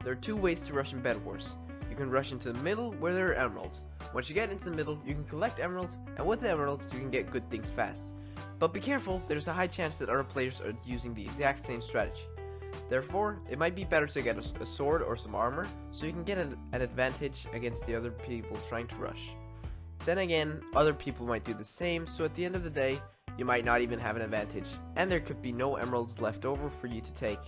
There are two ways to rush in Bedwars. You can rush into the middle where there are emeralds. Once you get into the middle, you can collect emeralds, and with the emeralds, you can get good things fast. But be careful, there's a high chance that other players are using the exact same strategy. Therefore, it might be better to get a sword or some armor, so you can get an advantage against the other people trying to rush. Then again, other people might do the same, so at the end of the day, you might not even have an advantage, and there could be no emeralds left over for you to take.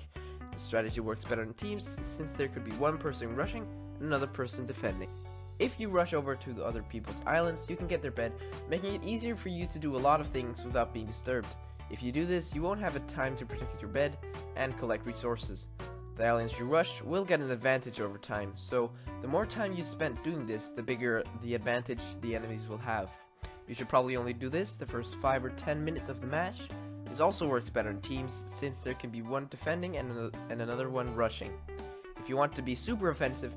The strategy works better in teams, since there could be one person rushing and another person defending. If you rush over to the other people's islands, you can get their bed, making it easier for you to do a lot of things without being disturbed. If you do this, you won't have a time to protect your bed and collect resources. The islands you rush will get an advantage over time, so the more time you spend doing this, the bigger the advantage the enemies will have. You should probably only do this the first 5 or 10 minutes of the match. This also works better in teams, since there can be one defending and another one rushing. If you want to be super offensive,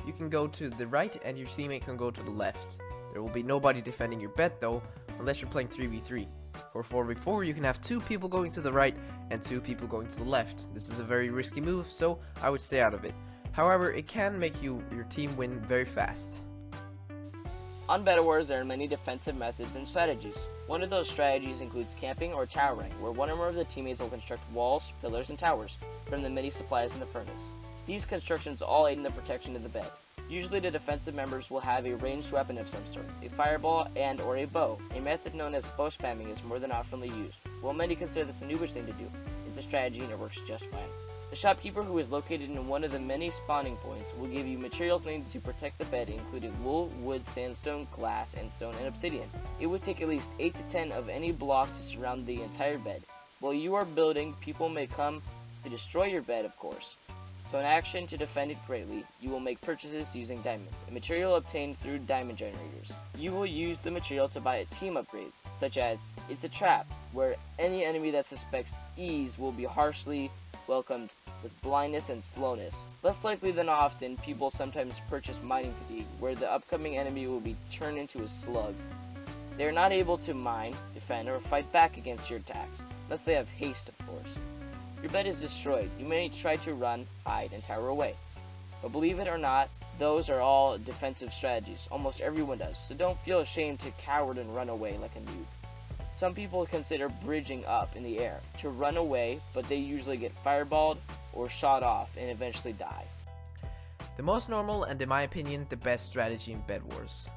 you can go to the right and your teammate can go to the left. There will be nobody defending your bed though, unless you're playing 3v3. For 4v4, you can have 2 people going to the right and 2 people going to the left. This is a very risky move, so I would stay out of it. However, it can make your team win very fast. On Bedwars, there are many defensive methods and strategies. One of those strategies includes camping or towering, where one or more of the teammates will construct walls, pillars, and towers from the many supplies in the furnace. These constructions all aid in the protection of the bed. Usually the defensive members will have a ranged weapon of some sort, a fireball and or a bow. A method known as bow spamming is more than oftenly used. While many consider this a noobish thing to do, it's a strategy and it works just fine. The shopkeeper, who is located in one of the many spawning points, will give you materials needed to protect the bed, including wool, wood, sandstone, glass, and stone, and obsidian. It would take at least 8 to 10 of any block to surround the entire bed. While you are building, people may come to destroy your bed, of course. So in action to defend it greatly, you will make purchases using diamonds, a material obtained through diamond generators. You will use the material to buy team upgrades, such as It's a Trap, where any enemy that suspects ease will be harshly welcomed with blindness and slowness. Less likely than often, people sometimes purchase Mining Fatigue, where the upcoming enemy will be turned into a slug. They are not able to mine, defend, or fight back against your attacks, unless they have haste, of course. Your bed is destroyed. You may try to run, hide, and tower away. But believe it or not, those are all defensive strategies. Almost everyone does, so don't feel ashamed to coward and run away like a noob. Some people consider bridging up in the air to run away, but they usually get fireballed or shot off and eventually die. The most normal and, in my opinion, the best strategy in Bedwars.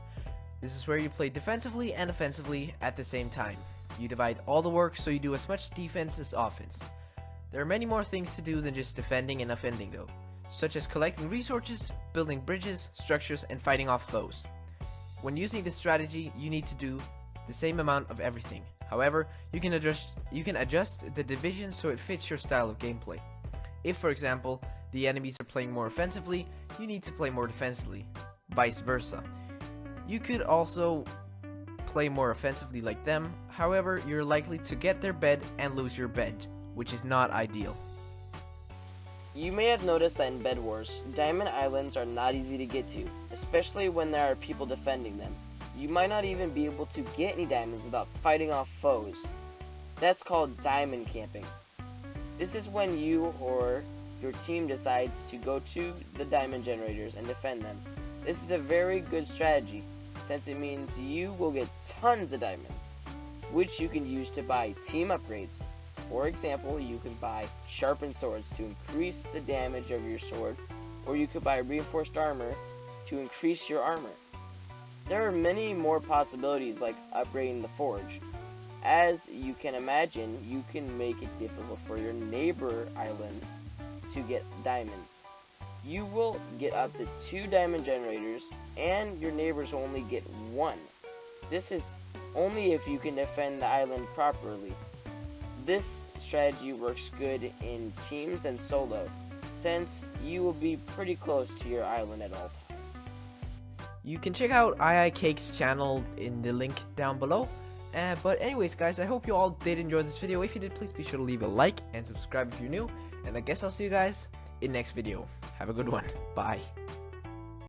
This is where you play defensively and offensively at the same time. You divide all the work so you do as much defense as offense. There are many more things to do than just defending and offending though, such as collecting resources, building bridges, structures, and fighting off foes. When using this strategy, you need to do the same amount of everything. However, you can adjust the division so it fits your style of gameplay. If, for example, the enemies are playing more offensively, you need to play more defensively, vice versa. You could also play more offensively like them, however, you're likely to get their bed and lose your bed, which is not ideal. You may have noticed that in Bedwars, diamond islands are not easy to get to, especially when there are people defending them. You might not even be able to get any diamonds without fighting off foes. That's called diamond camping. This is when you or your team decides to go to the diamond generators and defend them. This is a very good strategy, since it means you will get tons of diamonds, which you can use to buy team upgrades. For example, you can buy sharpened swords to increase the damage of your sword, or you could buy reinforced armor to increase your armor. There are many more possibilities like upgrading the forge. As you can imagine, you can make it difficult for your neighbor islands to get diamonds. You will get up to 2 diamond generators, and your neighbors will only get 1. This is only if you can defend the island properly. This strategy works good in teams and solo, since you will be pretty close to your island at all times. You can check out iiicake's channel in the link down below. But anyways guys, I hope you all did enjoy this video. If you did, please be sure to leave a like and subscribe if you're new. And I guess I'll see you guys in the next video. Have a good one. Bye.